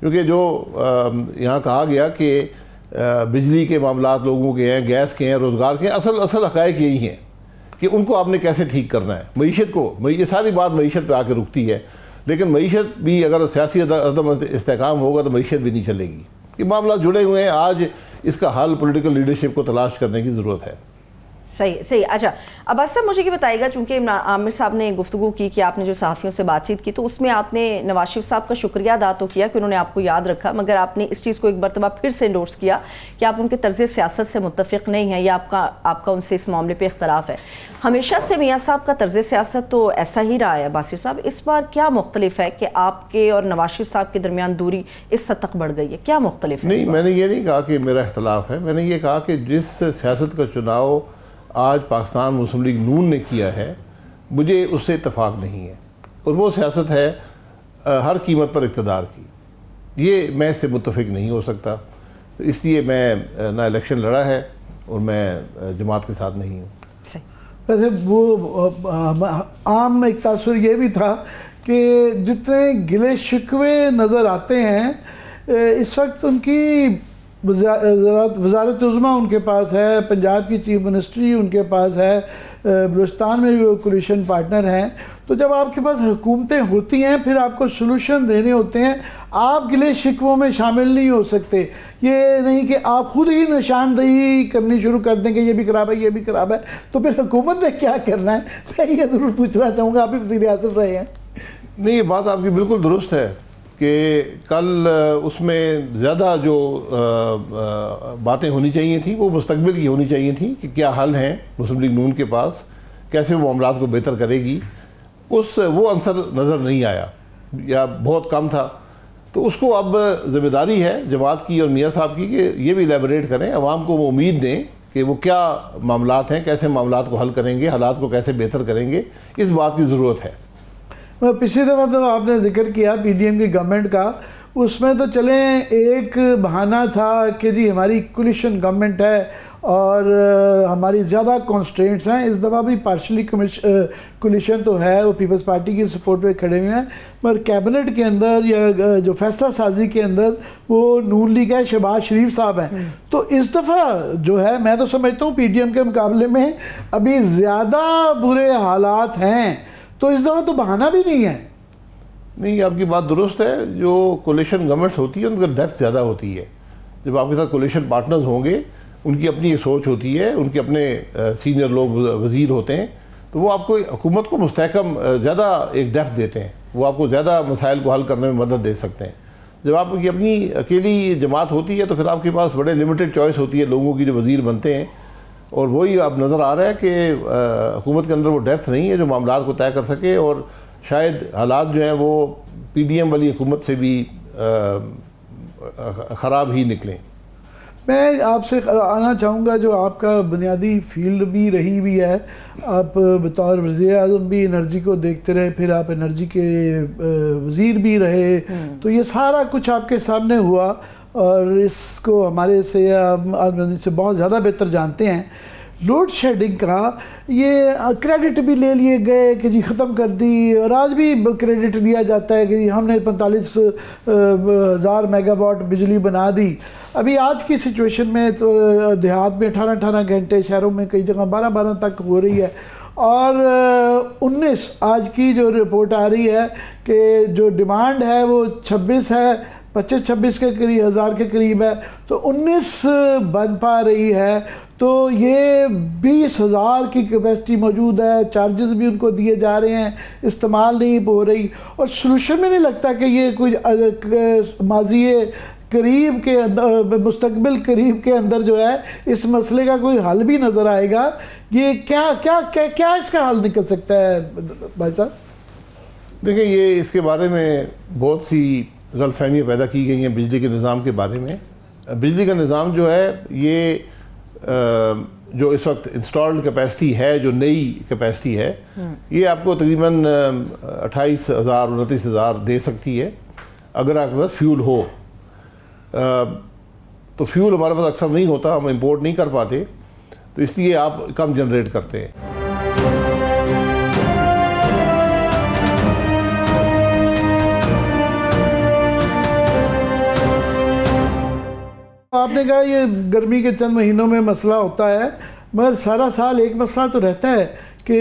کیونکہ جو یہاں کہا گیا کہ بجلی کے معاملات لوگوں کے ہیں، گیس کے ہیں، روزگار کے ہیں، اصل حقائق یہی ہیں کہ ان کو آپ نے کیسے ٹھیک کرنا ہے. معیشت کو، یہ ساری بات معیشت پہ آ کے رکتی ہے، لیکن معیشت بھی اگر سیاسی عدم استحکام ہوگا تو معیشت بھی نہیں چلے گی. یہ معاملات جڑے ہوئے ہیں. آج اس کا حل پولیٹیکل لیڈرشپ کو تلاش کرنے کی ضرورت ہے. صحیح. اچھا عباس صاحب مجھے یہ بتائیے گا، چونکہ عامر صاحب نے گفتگو کی کہ آپ نے جو صحافیوں سے بات چیت کی تو اس میں آپ نے نواز شریف صاحب کا شکریہ ادا تو کیا کہ انہوں نے آپ کو یاد رکھا، مگر آپ نے اس چیز کو ایک مرتبہ پھر سے انڈورس کیا کہ آپ ان کے طرز سیاست سے متفق نہیں ہیں یا آپ کا ان سے اس معاملے پہ اختلاف ہے. ہمیشہ سے میاں صاحب کا طرز سیاست تو ایسا ہی رہا ہے. باسر صاحب اس بار کیا مختلف ہے کہ آپ کے اور نواز شریف صاحب کے درمیان دوری اس حد تک بڑھ گئی ہے؟ کیا مختلف ہے؟ نہیں، میں نے یہ نہیں کہا کہ میرا اختلاف ہے. میں نے یہ کہا کہ جس سیاست کا چناؤ آج پاکستان مسلم لیگ نون نے کیا ہے مجھے اس سے اتفاق نہیں ہے، اور وہ سیاست ہے ہر قیمت پر اقتدار کی. یہ میں اس سے متفق نہیں ہو سکتا، تو اس لیے میں نہ الیکشن لڑا ہے اور میں جماعت کے ساتھ نہیں ہوں. ویسے وہ عام ایک تاثر یہ بھی تھا کہ جتنے گلے شکوے نظر آتے ہیں اس وقت ان کی وزارت عظمیٰ ان کے پاس ہے، پنجاب کی چیف منسٹری ان کے پاس ہے، بلوچستان میں بھی وہ کولیشن پارٹنر ہیں. تو جب آپ کے پاس حکومتیں ہوتی ہیں پھر آپ کو سلوشن دینے ہوتے ہیں، آپ گلے شکووں میں شامل نہیں ہو سکتے. یہ نہیں کہ آپ خود ہی نشاندہی کرنی شروع کر دیں کہ یہ بھی خراب ہے یہ بھی خراب ہے، تو پھر حکومت نے کیا کرنا ہے. میں یہ ضرور پوچھنا چاہوں گا، آپ بھی وزیر اعظم رہے ہیں. نہیں، یہ بات آپ کی بالکل درست ہے کہ کل اس میں زیادہ جو باتیں ہونی چاہیے تھیں وہ مستقبل کی ہونی چاہیے تھیں کہ کیا حل ہیں مسلم لیگ نون کے پاس، کیسے وہ معاملات کو بہتر کرے گی. وہ عنصر نظر نہیں آیا یا بہت کم تھا. تو اس کو اب ذمہ داری ہے جماعت کی اور میاں صاحب کی کہ یہ بھی ایلیبوریٹ کریں، عوام کو وہ امید دیں کہ وہ کیا معاملات ہیں، کیسے معاملات کو حل کریں گے، حالات کو کیسے بہتر کریں گے. اس بات کی ضرورت ہے. پچھلی دفعہ تو آپ نے ذکر کیا پی ڈی ایم کی گورنمنٹ کا، اس میں تو چلیں ایک بہانہ تھا کہ جی ہماری کولیشن گورنمنٹ ہے اور ہماری زیادہ کانسٹرینٹس ہیں. اس دفعہ بھی پارشلی کولیشن تو ہے، وہ پیپلز پارٹی کی سپورٹ پہ کھڑے ہوئے ہیں، مگر کیبنٹ کے اندر یا جو فیصلہ سازی کے اندر وہ نون لیگ ہے، شہباز شریف صاحب ہیں. تو اس دفعہ جو ہے میں تو سمجھتا ہوں پی ڈی ایم کے مقابلے میں ابھی زیادہ برے حالات ہیں، تو اس دفعہ تو بہانہ بھی نہیں ہے. نہیں، آپ کی بات درست ہے. جو کولیشن گورنمنٹس ہوتی ہے ان کا ڈیپتھ زیادہ ہوتی ہے. جب آپ کے ساتھ کولیشن پارٹنرز ہوں گے ان کی اپنی ایک سوچ ہوتی ہے، ان کے اپنے سینئر لوگ وزیر ہوتے ہیں، تو وہ آپ کو حکومت کو مستحکم زیادہ ایک ڈیپتھ دیتے ہیں، وہ آپ کو زیادہ مسائل کو حل کرنے میں مدد دے سکتے ہیں. جب آپ کی اپنی اکیلی جماعت ہوتی ہے تو پھر آپ کے پاس بڑے لمیٹڈ چوائس ہوتی ہے لوگوں کی جو وزیر بنتے ہیں، اور وہی اب نظر آ رہا ہے کہ حکومت کے اندر وہ ڈیپتھ نہیں ہے جو معاملات کو طے کر سکے، اور شاید حالات جو ہیں وہ پی ڈی ایم والی حکومت سے بھی خراب ہی نکلیں. میں آپ سے آنا چاہوں گا، جو آپ کا بنیادی فیلڈ بھی رہی بھی ہے، آپ بطور وزیر اعظم بھی انرجی کو دیکھتے رہے، پھر آپ انرجی کے وزیر بھی رہے، تو یہ سارا کچھ آپ کے سامنے ہوا اور اس کو ہمارے سے بہت زیادہ بہتر جانتے ہیں. لوڈ شیڈنگ کا یہ کریڈٹ بھی لے لیے گئے کہ جی ختم کر دی، اور آج بھی کریڈٹ لیا جاتا ہے کہ ہم نے 45,000 میگا واٹ بجلی بنا دی. ابھی آج کی سچویشن میں تو دیہات میں 18 گھنٹے، شہروں میں کئی جگہ 12 تک ہو رہی ہے، اور 19 آج کی جو رپورٹ آ رہی ہے کہ جو ڈیمانڈ ہے وہ 26 ہے، 25-26 کے قریب 1000 کے قریب ہے، تو 19 بن پا رہی ہے. تو یہ 20,000 کی کیپیسٹی موجود ہے، چارجز بھی ان کو دیے جا رہے ہیں، استعمال نہیں ہو رہی. اور سلوشن میں نہیں لگتا کہ یہ کوئی ماضی قریب کے مستقبل قریب کے اندر جو ہے اس مسئلے کا کوئی حل بھی نظر آئے گا. یہ کیا اس کا حل نکل سکتا ہے بھائی صاحب؟ دیکھیں، یہ اس کے بارے میں بہت سی غلط فہمیاں پیدا کی گئی ہیں بجلی کے نظام کے بارے میں. بجلی کا نظام جو ہے یہ جو اس وقت انسٹالڈ کیپیسٹی ہے، جو نئی کیپیسٹی ہے، یہ آپ کو تقریباً 28,000 29,000 دے سکتی ہے اگر آپ کے پاس فیول ہو. تو فیول ہمارے پاس اکثر نہیں ہوتا، ہم امپورٹ نہیں کر پاتے، تو اس لیے آپ کم جنریٹ کرتے ہیں. آپ نے کہا یہ گرمی کے چند مہینوں میں مسئلہ ہوتا ہے، مگر سارا سال ایک مسئلہ تو رہتا ہے کہ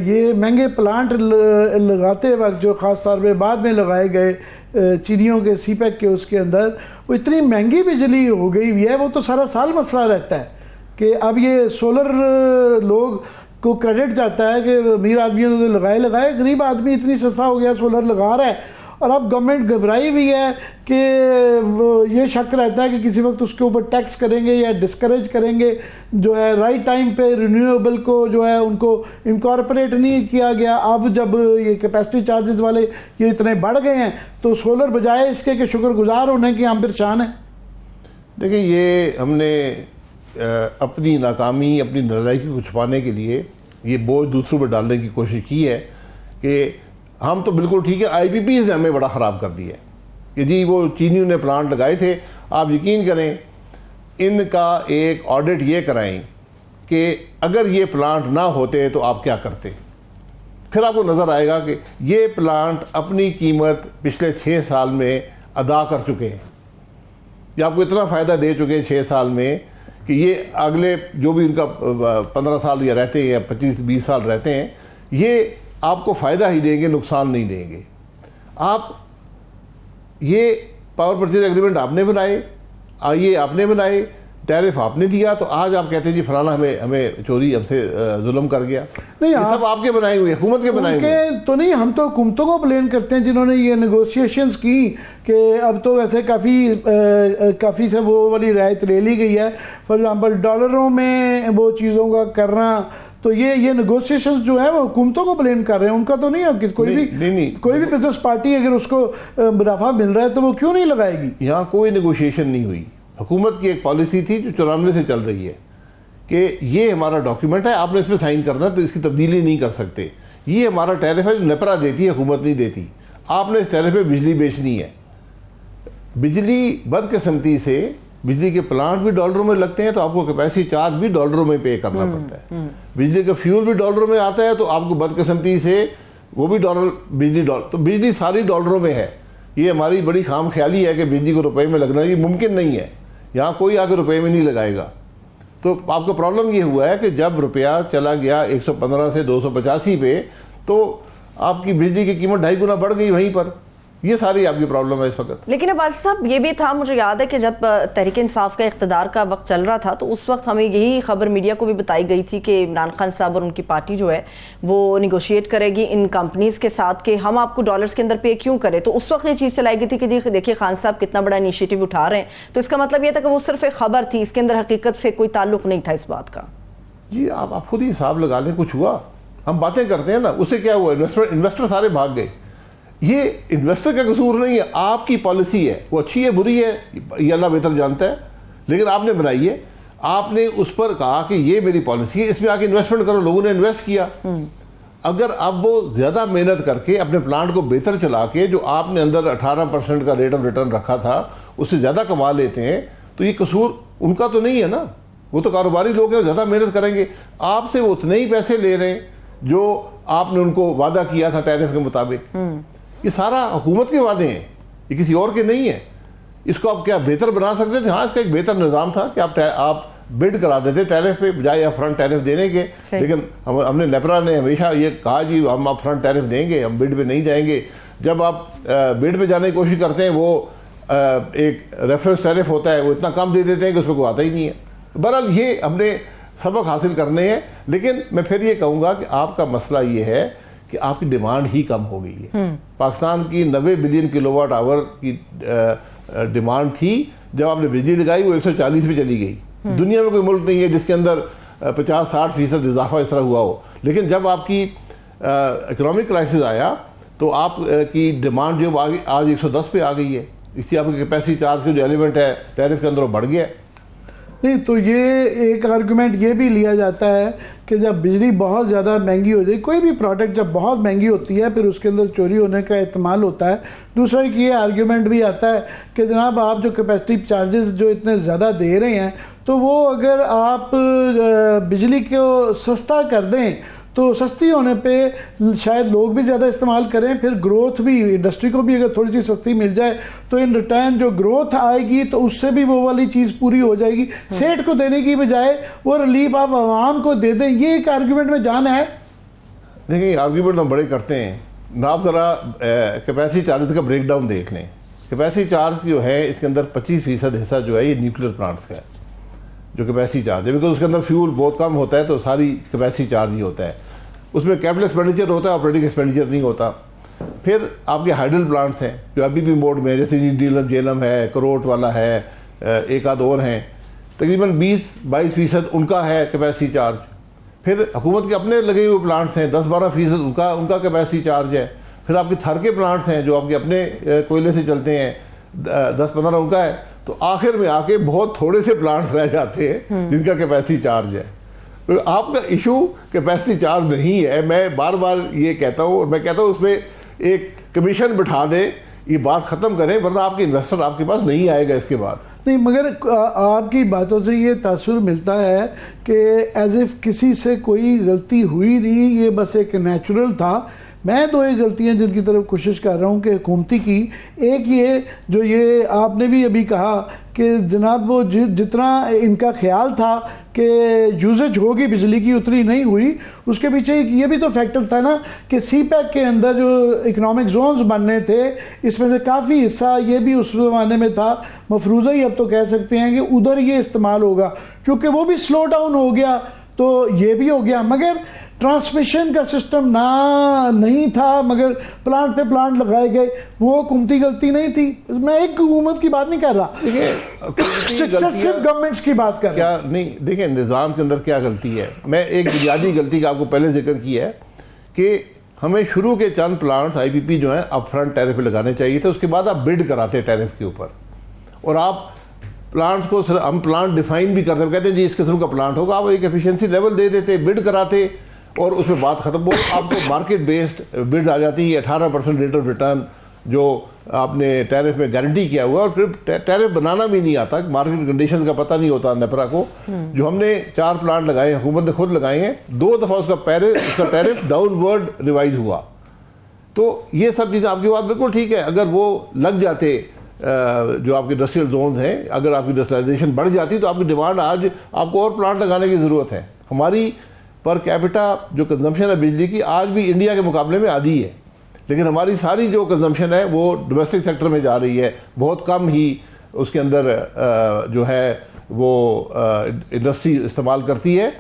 یہ مہنگے پلانٹ لگاتے وقت جو خاص طور پہ بعد میں لگائے گئے چینیوں کے سی پیک کے اس کے اندر وہ اتنی مہنگی بجلی ہو گئی ہوئی ہے، وہ تو سارا سال مسئلہ رہتا ہے کہ اب یہ سولر لوگ کو کریڈٹ جاتا ہے کہ امیر آدمیوں نے لگائے، غریب آدمی اتنی سستا ہو گیا سولر لگا رہا ہے، اور اب گورنمنٹ گھبرائی ہوئی ہے کہ یہ شک رہتا ہے کہ کسی وقت اس کے اوپر ٹیکس کریں گے یا ڈسکریج کریں گے، جو ہے رائٹ ٹائم پہ رینیویبل کو جو ہے ان کو انکارپوریٹ نہیں کیا گیا۔ اب جب یہ کیپیسٹی چارجز والے یہ اتنے بڑھ گئے ہیں تو سولر بجائے اس کے کہ شکر گزار ہونے کی ہم پریشان ہیں۔ دیکھیں، یہ ہم نے اپنی ناکامی، اپنی نالائکی کو چھپانے کے لیے یہ بوجھ دوسروں پر ڈالنے کی کوشش کی ہے کہ ہم تو بالکل ٹھیک ہے، آئی پی پی نے ہمیں بڑا خراب کر دیا ہے کہ جی وہ چینیوں نے پلانٹ لگائے تھے۔ آپ یقین کریں ان کا ایک آڈٹ یہ کرائیں کہ اگر یہ پلانٹ نہ ہوتے تو آپ کیا کرتے، پھر آپ کو نظر آئے گا کہ یہ پلانٹ اپنی قیمت پچھلے 6 سال میں ادا کر چکے ہیں، یہ آپ کو اتنا فائدہ دے چکے ہیں 6 سال میں کہ یہ اگلے جو بھی ان کا 15 سال یا رہتے ہیں یا 25-20 سال رہتے ہیں یہ آپ کو فائدہ ہی دیں گے، نقصان نہیں دیں گے۔ آپ یہ پاور پرچیز ایگریمنٹ آپ نے بنائے، یہ آپ نے بنائے، ٹیرف آپ نے دیا، تو آج آپ کہتے ہیں جی فلانا ہمیں چوری ہم سے ظلم کر گیا۔ نہیں، یہ سب آپ کے بنائے ہوئے، حکومت کے بنائے ہوئے تو نہیں، ہم تو حکومتوں کو بلیم کرتے ہیں جنہوں نے یہ نیگوشیشنز کی کہ اب تو ویسے کافی سے وہ والی رعایت لے لی گئی ہے، فار ایگزامپل ڈالروں میں وہ چیزوں کا کرنا، تو یہ نیگوشیشنز جو ہے وہ حکومتوں کو بلیم کر رہے ہیں، ان کا تو نہیں ہے کہ کوئی بھی بزنس پارٹی اگر اس کو منافع مل رہا ہے تو وہ کیوں نہیں لگائے گی؟ یہاں کوئی نیگوشیشن نہیں ہوئی، حکومت کی ایک پالیسی تھی جو 94 سے چل رہی ہے کہ یہ ہمارا ڈاکیومنٹ ہے، آپ نے اس میں سائن کرنا تو اس کی تبدیلی نہیں کر سکتے، یہ ہمارا ٹیرف ہے جو نیپرا دیتی ہے، حکومت نہیں دیتی، آپ نے اس ٹیرف پہ بجلی بیچنی ہے۔ بجلی بدقسمتی سے بجلی کے پلانٹ بھی ڈالروں میں لگتے ہیں تو آپ کو کیپیسٹی چارج بھی ڈالروں میں پے کرنا پڑتا ہے، بجلی کا فیول بھی ڈالروں میں آتا ہے تو آپ کو بدقسمتی سے وہ بھی تو بجلی ساری ڈالروں میں ہے۔ یہ ہماری بڑی خام خیالی ہے کہ بجلی کو روپے میں لگنا، یہ ممکن نہیں ہے، یہاں کوئی آگے روپے میں نہیں لگائے گا۔ تو آپ کو پرابلم یہ ہوا ہے کہ جب روپیہ چلا گیا 115 سے 285 پہ تو آپ کی بجلی کی قیمت 2.5 گنا بڑھ گئی وہیں پر، یہ ساری آپ کی پرابلم ہے اس وقت۔ لیکن اب آصف صاحب یہ بھی تھا، مجھے یاد ہے کہ جب تحریک انصاف کا اقتدار کا وقت چل رہا تھا تو اس وقت ہمیں یہی خبر میڈیا کو بھی بتائی گئی تھی کہ عمران خان صاحب اور ان کی پارٹی جو ہے وہ نیگوشیٹ کرے گی ان کمپنیز کے ساتھ کہ ہم آپ کو ڈالرز کے اندر پے کیوں کریں، تو اس وقت یہ چیز چلائی گئی تھی کہ جی دیکھیے خان صاحب کتنا بڑا انیشیٹو اٹھا رہے ہیں، تو اس کا مطلب یہ تھا کہ وہ صرف ایک خبر تھی، اس کے اندر حقیقت سے کوئی تعلق نہیں تھا اس بات کا۔ جی آپ خود ہی حساب لگا لیں، کچھ ہوا، ہم باتیں کرتے ہیں نا، اس سے کیا ہوا، انویسٹر سارے بھاگ گئے۔ یہ انویسٹر کا قصور نہیں ہے، آپ کی پالیسی ہے، وہ اچھی ہے بری ہے یہ اللہ بہتر جانتا ہے، لیکن آپ نے بنائی ہے، آپ نے اس پر کہا کہ یہ میری پالیسی ہے، اس میں آ کے انویسٹمنٹ کرو، لوگوں نے انویسٹ کیا۔ اگر اب وہ زیادہ محنت کر کے اپنے پلانٹ کو بہتر چلا کے جو آپ نے اندر 18% کا ریٹ آف ریٹرن رکھا تھا اس سے زیادہ کما لیتے ہیں تو یہ قصور ان کا تو نہیں ہے نا، وہ تو کاروباری لوگ ہیں، زیادہ محنت کریں گے، آپ سے وہ اتنے ہی پیسے لے رہے ہیں جو آپ نے ان کو وعدہ کیا تھا ٹیرف کے مطابق۔ یہ سارا حکومت کے وعدے ہیں، یہ کسی اور کے نہیں ہیں۔ اس کو آپ کیا بہتر بنا سکتے تھے؟ ہاں، اس کا ایک بہتر نظام تھا کہ آپ بڈ کرا دیتے ٹیرف پہ بجائے آپ فرنٹ ٹیرف دینے کے، لیکن ہم نے نیپرا نے ہمیشہ یہ کہا جی ہم آپ فرنٹ ٹیرف دیں گے، ہم بڈ پہ نہیں جائیں گے۔ جب آپ بڈ پہ جانے کی کوشش کرتے ہیں وہ ایک ریفرنس ٹیرف ہوتا ہے، وہ اتنا کم دے دیتے ہیں کہ اس پہ کوئی آتا ہی نہیں ہے۔ بہرحال یہ ہم نے سبق حاصل کرنے ہیں، لیکن میں پھر یہ کہوں گا کہ آپ کا مسئلہ یہ ہے کہ آپ کی ڈیمانڈ ہی کم ہو گئی ہے۔ پاکستان کی 90 بلین کلو واٹ آور کی ڈیمانڈ تھی، جب آپ نے بجلی لگائی وہ 140 پہ چلی گئی۔ دنیا میں کوئی ملک نہیں ہے جس کے اندر 50-60% اضافہ اس طرح ہوا ہو، لیکن جب آپ کی اکنامک کرائسس آیا تو آپ کی ڈیمانڈ جو آج 110 پہ آ گئی ہے، اس سے آپ کی کیپیسٹی چارج کا جو ایلیمنٹ ہے ٹیرف کے اندر وہ بڑھ گیا ہے۔ نہیں تو یہ ایک آرگومنٹ یہ بھی لیا جاتا ہے کہ جب بجلی بہت زیادہ مہنگی ہو جائے، کوئی بھی پروڈکٹ جب بہت مہنگی ہوتی ہے پھر اس کے اندر چوری ہونے کا احتمال ہوتا ہے۔ دوسرا ایک یہ آرگومنٹ بھی آتا ہے کہ جناب آپ جو کیپیسٹی چارجز جو اتنے زیادہ دے رہے ہیں تو وہ اگر آپ بجلی کو سستا کر دیں تو سستی ہونے پہ شاید لوگ بھی زیادہ استعمال کریں, پھر گروتھ بھی, انڈسٹری کو بھی اگر تھوڑی سی سستی مل جائے تو ان ریٹرن جو گروتھ آئے گی تو اس سے بھی وہ والی چیز پوری ہو جائے گی. سیٹ کو دینے کی بجائے وہ ریلیف آپ عوام کو دے دیں, یہ ایک آرگیومنٹ میں جانا ہے. دیکھیں آرگیومنٹ ہم بڑے کرتے ہیں, آپ ذرا کیپیسٹی چارجز کا بریک ڈاؤن دیکھ لیں. کیپیسٹی چارج جو ہے اس کے اندر 25% حصہ جو ہے یہ نیوکلیر پلانٹس کا ہے, جو کیپیسٹی چارج ہے, بیکاز اس کے اندر فیول بہت کم ہوتا ہے تو ساری کیپیسٹی چارج ہی ہوتا ہے. اس میں کیپٹل ایکسپینڈیچر ہوتا ہے, آپریٹنگ ایکسپینڈیچر نہیں ہوتا. پھر آپ کے ہائیڈل پلانٹس ہیں جو ابھی بھی موڈ میں, جیسے نیلم جیلم ہے, کروٹ والا ہے, ایک آدھ اور ہیں, تقریباً 20-22% ان کا ہے کیپیسٹی چارج. پھر حکومت کے اپنے لگے ہوئے پلانٹس ہیں 10-12% ان کا کیپیسٹی چارج ہے. پھر آپ کے تھر کے پلانٹس ہیں جو آپ کے اپنے کوئلے سے چلتے ہیں 10-15 ان کا ہے. تو آخر میں آ کے بہت تھوڑے سے پلانٹس رہ جاتے ہیں جن کا کیپیسٹی چارج ہے. تو آپ کا ایشو کیپیسٹی چارج نہیں ہے. میں بار بار یہ کہتا ہوں, اور میں کہتا ہوں اس پہ ایک کمیشن بٹھا دیں, یہ بات ختم کریں, ورنہ آپ کے انویسٹر آپ کے پاس نہیں آئے گا اس کے بعد. نہیں, مگر آپ کی باتوں سے یہ تاثر ملتا ہے کہ ایز اف کسی سے کوئی غلطی ہوئی نہیں, یہ بس ایک نیچرل تھا. میں دو ایک غلطیاں جن کی طرف کوشش کر رہا ہوں کہ حکومتی کی, ایک یہ جو یہ آپ نے بھی ابھی کہا کہ جناب وہ جتنا ان کا خیال تھا کہ یوزج ہوگی بجلی کی اتنی نہیں ہوئی. اس کے پیچھے یہ بھی تو فیکٹر تھا نا کہ سی پیک کے اندر جو اکنامک زونز بننے تھے اس میں سے کافی حصہ یہ بھی اس زمانے میں تھا, مفروضہ ہی اب تو کہہ سکتے ہیں کہ ادھر یہ استعمال ہوگا, کیونکہ وہ بھی سلو ڈاؤن ہو گیا تو یہ بھی ہو گیا. مگر ٹرانسمیشن کا سسٹم نہیں تھا, مگر پلانٹ پہ پلانٹ لگائے گئے, وہ حکومتی غلطی نہیں تھی. میں ایک حکومت کی بات نہیں کر رہا, سکسیسو گورنمنٹس کی بات کر رہا ہوں. نہیں دیکھیں نظام کے اندر کیا غلطی ہے. میں ایک بنیادی غلطی کا آپ کو پہلے ذکر کیا ہے کہ ہمیں شروع کے چند پلانٹس آئی پی پی جو ہیں اپ فرنٹ ٹیرف پہ لگانے چاہیے تھے, اس کے بعد آپ بڈ کراتے ٹیرف کے اوپر, اور آپ پلانٹس کو ہم پلانٹ ڈیفائن بھی کرتے ہیں, کہتے ہیں جی اس قسم کا پلانٹ ہوگا, آپ ایک ایفیشنسی لیول دے دیتے, بڈ کراتے, اور اس میں بات ختم. آپ کو مارکیٹ بیسڈ بڈ آ جاتی ہے, 18% ریٹ آف ریٹرن جو آپ نے ٹیرف میں گارنٹی کیا ہوا, اور پھر ٹیرف بنانا بھی نہیں آتا, مارکیٹ کنڈیشنز کا پتہ نہیں ہوتا نیپرا کو. جو ہم نے 4 پلانٹ لگائے ہیں, حکومت نے خود لگائے ہیں, 2 دفعہ اس کا ٹیرف ڈاؤن ورڈ ریوائز ہوا. تو یہ سب چیزیں آپ کی بات بالکل ٹھیک ہے. اگر وہ لگ جاتے جو آپ کے انڈسٹریل زونز ہیں, اگر آپ کی انڈسٹریلائزیشن بڑھ جاتی تو آپ کی ڈیمانڈ, آج آپ کو اور پلانٹ لگانے کی ضرورت ہے. ہماری پر کیپٹا جو کنزمپشن ہے بجلی کی آج بھی انڈیا کے مقابلے میں آدھی ہے, لیکن ہماری ساری جو کنزمپشن ہے وہ ڈومیسٹک سیکٹر میں جا رہی ہے, بہت کم ہی اس کے اندر جو ہے وہ انڈسٹری استعمال کرتی ہے.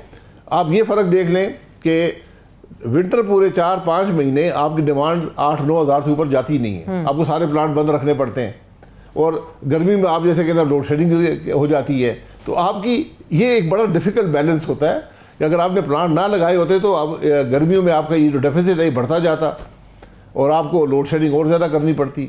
آپ یہ فرق دیکھ لیں کہ ونٹر پورے 4-5 مہینے آپ کی ڈیمانڈ 8-9 ہزار سے اوپر جاتی نہیں ہے, آپ کو سارے پلانٹ بند رکھنے پڑتے ہیں, اور گرمی میں آپ جیسے کہ لوڈ شیڈنگ ہو جاتی ہے. تو آپ کی یہ ایک بڑا ڈیفیکلٹ بیلنس ہوتا ہے کہ اگر آپ نے پلانٹ نہ لگائے ہوتے تو گرمیوں میں آپ کا یہ جو ڈیفیسٹ ہے بڑھتا جاتا, اور آپ کو لوڈ شیڈنگ اور زیادہ کرنی پڑتی.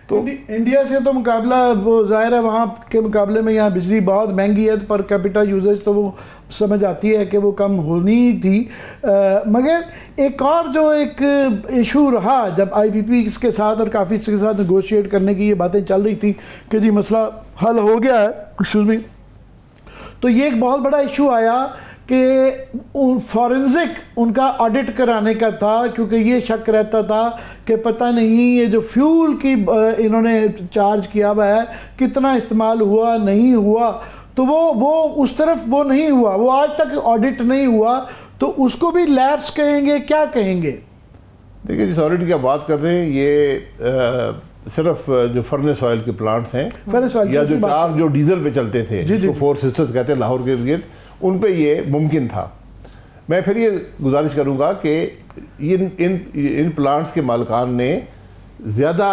تو انڈیا سے تو مقابلہ وہ ظاہر ہے, وہاں کے مقابلے میں یہاں بجلی بہت مہنگی ہے, پر کیپٹا یوزیج تو وہ سمجھ آتی ہے کہ وہ کم ہونی تھی. مگر ایک اور جو ایک ایشو رہا جب آئی پی پی کے ساتھ اور کافی اس کے ساتھ نیگوشیٹ کرنے کی یہ باتیں چل رہی تھی کہ جی مسئلہ حل ہو گیا ہے, تو یہ ایک بہت بڑا ایشو آیا کہ فورنزک ان کا آڈٹ کرانے کا تھا, کیونکہ یہ شک رہتا تھا کہ پتہ نہیں یہ جو فیول کی انہوں نے چارج کیا ہوا ہے کتنا استعمال ہوا نہیں ہوا, تو وہ اس طرف وہ نہیں ہوا, وہ آج تک آڈٹ نہیں ہوا. تو اس کو بھی لیبس کہیں گے, کیا کہیں گے؟ دیکھیں جس آڈٹ کی آپ بات کر رہے ہیں یہ صرف جو فرنس آئل کے پلانٹس ہیں, یا جو 4 جو ڈیزل پہ چلتے تھے, جس کو 4 سسٹرز کہتے ہیں لاہور کے ارد گرد, ان پہ یہ ممکن تھا. میں پھر یہ گزارش کروں گا کہ ان پلانٹس کے مالکان نے زیادہ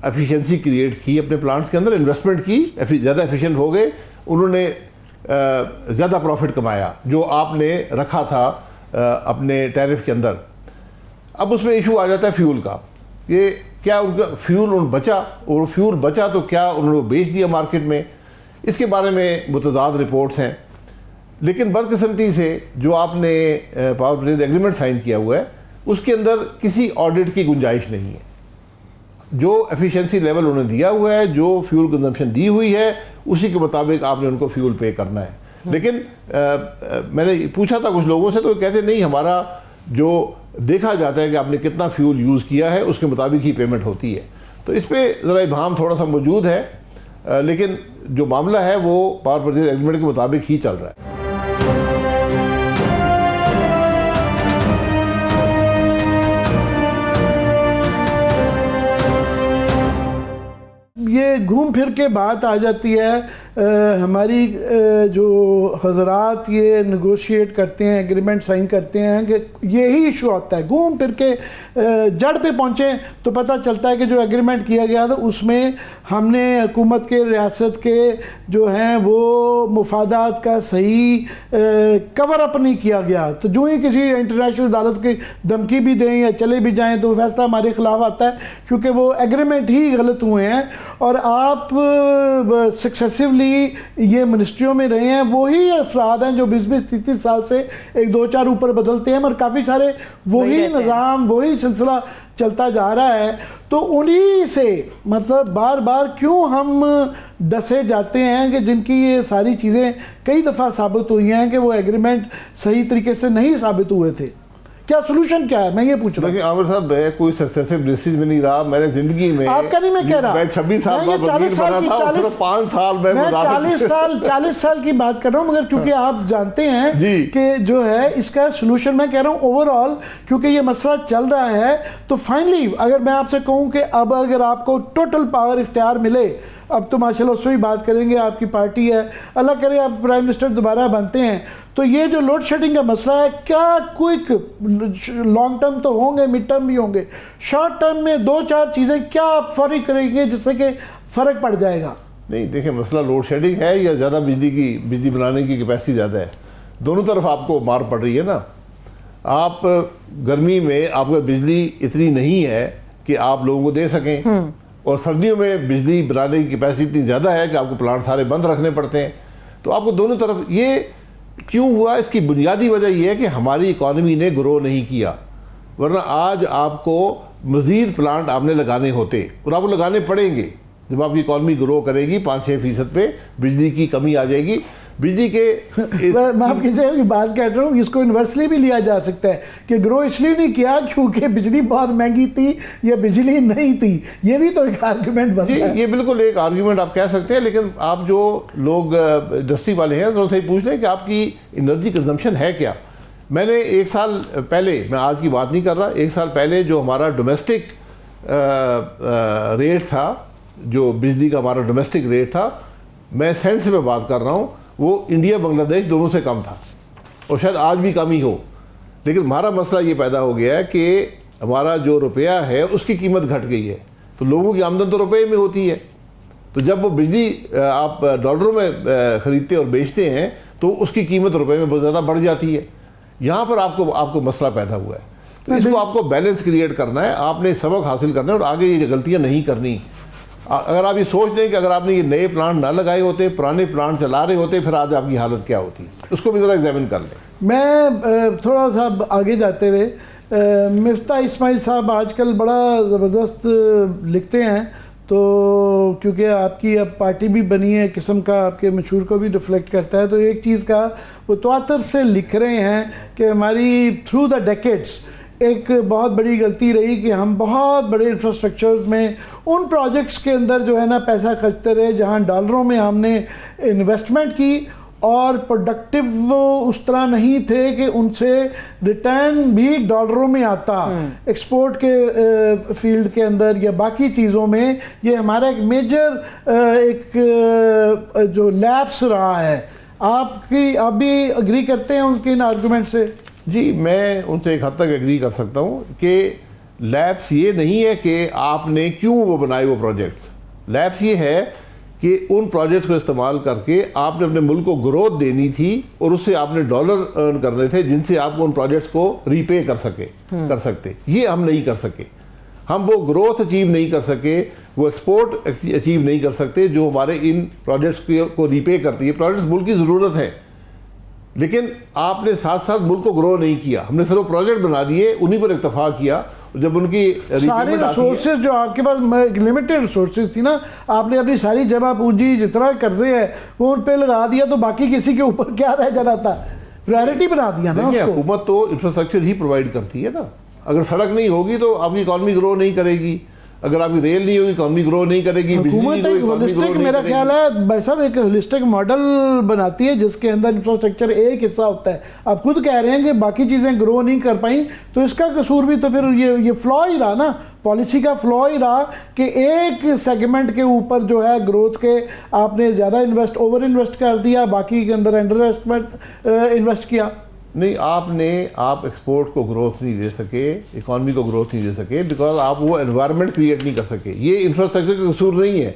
ایفیشنسی کریٹ کی اپنے پلانٹس کے اندر, انویسٹمنٹ کی, زیادہ ایفیشینٹ ہو گئے, انہوں نے زیادہ پروفٹ کمایا جو آپ نے رکھا تھا اپنے ٹیرف کے اندر. اب اس میں ایشو آ جاتا ہے فیول کا, کہ کیا ان کا فیول بچا, اور فیول بچا تو کیا انہوں نے بیچ دیا مارکیٹ میں. اس کے بارے میں متضاد رپورٹس ہیں, لیکن بدقسمتی سے جو آپ نے پاور پرچیز ایگریمنٹ سائن کیا ہوا ہے اس کے اندر کسی آڈٹ کی گنجائش نہیں ہے. جو ایفیشنسی لیول انہوں نے دیا ہوا ہے, جو فیول کنزمپشن دی ہوئی ہے, اسی کے مطابق آپ نے ان کو فیول پے کرنا ہے. لیکن میں نے پوچھا تھا کچھ لوگوں سے تو وہ کہتے نہیں ہمارا جو دیکھا جاتا ہے کہ آپ نے کتنا فیول یوز کیا ہے اس کے مطابق ہی پیمنٹ ہوتی ہے. تو اس پہ ذرا ابہام تھوڑا سا موجود ہے, لیکن جو معاملہ ہے وہ پاور پرچیز ایگریمنٹ کے مطابق ہی چل رہا ہے. یہ گھوم پھر کے بات آ جاتی ہے ہماری جو حضرات یہ نیگوشیٹ کرتے ہیں, ایگریمنٹ سائن کرتے ہیں, کہ یہی ایشو آتا ہے. گھوم پھر کے جڑ پہ پہنچیں تو پتہ چلتا ہے کہ جو ایگریمنٹ کیا گیا تھا اس میں ہم نے حکومت کے, ریاست کے جو ہیں وہ مفادات کا صحیح کور اپ نہیں کیا گیا. تو جو ہی کسی انٹرنیشنل عدالت کی دھمکی بھی دیں یا چلے بھی جائیں تو فیصلہ ہمارے خلاف آتا ہے, کیونکہ وہ ایگریمنٹ ہی غلط ہوئے ہیں. اور آپ سکسیسیولی یہ منسٹریوں میں رہے ہیں, وہی افراد ہیں جو 20-30 سال سے ایک دو چار اوپر بدلتے ہیں, اور کافی سارے وہی نظام وہی سلسلہ چلتا جا رہا ہے. تو انہی سے مطلب بار بار کیوں ہم ڈسے جاتے ہیں کہ جن کی یہ ساری چیزیں کئی دفعہ ثابت ہوئی ہیں کہ وہ ایگریمنٹ صحیح طریقے سے نہیں ثابت ہوئے تھے. کیا سولوشن کیا ہے, میں یہ پوچھ رہا ہوں. لیکن عامر صاحب میں کوئی سکسیسو برسٹیج میں نہیں رہا. میں نے زندگی میں آپ کا نہیں, میں کہہ رہا, میں 26 سال بعد وزیر بنا تھا اور صرف 5 سال میں 40 سال کی بات کر رہا ہوں. مگر کیونکہ آپ جانتے ہیں کہ جو ہے اس کا سولوشن, میں کہہ رہا ہوں اوور آل کیونکہ یہ مسئلہ چل رہا ہے, تو فائنلی اگر میں آپ سے کہوں کہ اب اگر آپ کو ٹوٹل پاور اختیار ملے, اب تو ماشاءاللہ اس میں بھی بات کریں گے, آپ کی پارٹی ہے, اللہ کرے آپ پرائم منسٹر دوبارہ بنتے ہیں, تو یہ جو لوڈ شیڈنگ کا مسئلہ ہے, کیا کوئک لانگ ٹرم تو ہوں گے, مڈ ٹرم بھی ہوں گے, شارٹ ٹرم میں 2-4 چیزیں کیا آپ فوری کریں گے جس سے کہ فرق پڑ جائے گا؟ نہیں دیکھیں, مسئلہ لوڈ شیڈنگ ہے یا زیادہ بجلی بنانے کی کیپیسٹی زیادہ ہے, دونوں طرف آپ کو مار پڑ رہی ہے نا. آپ گرمی میں آپ کو بجلی اتنی نہیں ہے کہ آپ لوگوں کو دے سکیں, اور سردیوں میں بجلی بنانے کی کیپیسٹی اتنی زیادہ ہے کہ آپ کو پلانٹ سارے بند رکھنے پڑتے ہیں. تو آپ کو دونوں طرف یہ کیوں ہوا, اس کی بنیادی وجہ یہ ہے کہ ہماری اکانومی نے گرو نہیں کیا, ورنہ آج آپ کو مزید پلانٹ آپ نے لگانے ہوتے, اور آپ کو لگانے پڑیں گے. جب آپ کی اکانومی گرو کرے گی 5-6% پہ بجلی کی کمی آ جائے گی. بجلی کے معاف کیجیے کی بات کہہ رہا ہوں, اس کو یونیورسلی بھی لیا جا سکتا ہے کہ گرو اس لیے نہیں کیا کیونکہ بجلی بہت مہنگی تھی یا بجلی نہیں تھی. یہ بھی تو ایک آرگیومنٹ بنتا ہے. یہ بالکل ایک آرگیومنٹ آپ کہہ سکتے ہیں, لیکن آپ جو لوگ انڈسٹری والے ہیں ان سے پوچھ لیں کہ آپ کی انرجی کنزمپشن ہے کیا. میں نے 1 سال پہلے, میں آج کی بات نہیں کر رہا, 1 سال پہلے جو ہمارا ڈومیسٹک ریٹ تھا, جو بجلی کا ہمارا ڈومیسٹک ریٹ تھا, میں سینٹس میں بات کر رہا ہوں, وہ انڈیا بنگلہ دیش دونوں سے کم تھا, اور شاید آج بھی کم ہی ہو. لیکن ہمارا مسئلہ یہ پیدا ہو گیا ہے کہ ہمارا جو روپیہ ہے اس کی قیمت گھٹ گئی ہے, تو لوگوں کی آمدن تو روپے میں ہوتی ہے, تو جب وہ بجلی آپ ڈالروں میں خریدتے اور بیچتے ہیں تو اس کی قیمت روپے میں بہت زیادہ بڑھ جاتی ہے. یہاں پر آپ کو مسئلہ پیدا ہوا ہے. تو اس کو آپ کو بیلنس کریٹ کرنا ہے, آپ نے سبق حاصل کرنا ہے, اور آگے یہ غلطیاں نہیں کرنی. اگر آپ یہ سوچ لیں کہ اگر آپ نے یہ نئے پلانٹ نہ لگائے ہوتے, پرانے پلانٹ چلا رہے ہوتے, پھر آج آپ کی حالت کیا ہوتی, اس کو بھی ذرا ایگزامن کر لیں. میں تھوڑا سا آگے جاتے ہوئے, مفتاح اسماعیل صاحب آج کل بڑا زبردست لکھتے ہیں, تو کیونکہ آپ کی اب پارٹی بھی بنی ہے, قسم کا آپ کے مشہور کو بھی ریفلیکٹ کرتا ہے. تو ایک چیز کا وہ تواتر سے لکھ رہے ہیں کہ ہماری تھرو دا ڈیکیڈس ایک بہت بڑی غلطی رہی کہ ہم بہت بڑے انفراسٹرکچرز میں ان پروجیکٹس کے اندر جو ہے نا پیسہ خرچتے رہے جہاں ڈالروں میں ہم نے انویسٹمنٹ کی, اور پروڈکٹیو اس طرح نہیں تھے کہ ان سے ریٹرن بھی ڈالروں میں آتا. ایکسپورٹ کے فیلڈ کے اندر یا باقی چیزوں میں یہ ہمارا ایک میجر ایک جو لیپس رہا ہے. آپ بھی اگری کرتے ہیں ان کے ان آرگومنٹ سے؟ جی, میں ان سے ایک حد تک ایگری کر سکتا ہوں کہ لیپس یہ نہیں ہے کہ آپ نے کیوں وہ بنائے وہ پروجیکٹس. لیپس یہ ہے کہ ان پروجیکٹس کو استعمال کر کے آپ نے اپنے ملک کو گروتھ دینی تھی, اور اس سے آپ نے ڈالر ارن کرنے تھے جن سے آپ ان پروجیکٹس کو ری پے کر سکتے. یہ ہم نہیں کر سکے. ہم وہ گروتھ اچیو نہیں کر سکے, وہ ایکسپورٹ اچیو نہیں کر سکتے جو ہمارے ان پروجیکٹس کو ری پے کرتی ہے. پروجیکٹس ملک کی ضرورت ہے, لیکن آپ نے ساتھ ساتھ ملک کو گرو نہیں کیا. ہم نے صرف پروجیکٹ بنا دیے, انہی پر اتفاق کیا. جب ان کی سارے ریسورسز جو آپ کے پاس لمیٹڈ ریسورسز تھی نا, آپ نے اپنی ساری جمع پونجی جتنا قرضے ہے وہ ان پہ لگا دیا, تو باقی کسی کے اوپر کیا رہ جانا تھا, پرائرٹی بنا دیا نا. حکومت تو انفراسٹرکچر ہی پرووائڈ کرتی ہے نا. اگر سڑک نہیں ہوگی تو آپ کی اکانومی گرو نہیں کرے گی, اگر آپ کی ریل نہیں ہوگی اکانومی گرو نہیں کرے گی, حکومت ایک ہولسٹک, میرا خیال ہے بھائی صاحب, ایک ہولسٹک ماڈل بناتی ہے جس کے اندر انفراسٹرکچر ایک حصہ ہوتا ہے. آپ خود کہہ رہے ہیں کہ باقی چیزیں گرو نہیں کر پائیں, تو اس کا قصور بھی تو پھر یہ فلا ہی رہا نا, پالیسی کا فلا ہی رہا کہ ایک سیگمنٹ کے اوپر جو ہے گروتھ کے آپ نے زیادہ اوور انویسٹ کر دیا, باقی کے اندر انڈر انویسٹ کیا. نہیں, آپ ایکسپورٹ کو گروتھ نہیں دے سکے, اکانومی کو گروتھ نہیں دے سکے, بیکاز آپ وہ انوائرمنٹ کریٹ نہیں کر سکے. یہ انفراسٹرکچر کا قصور نہیں ہے,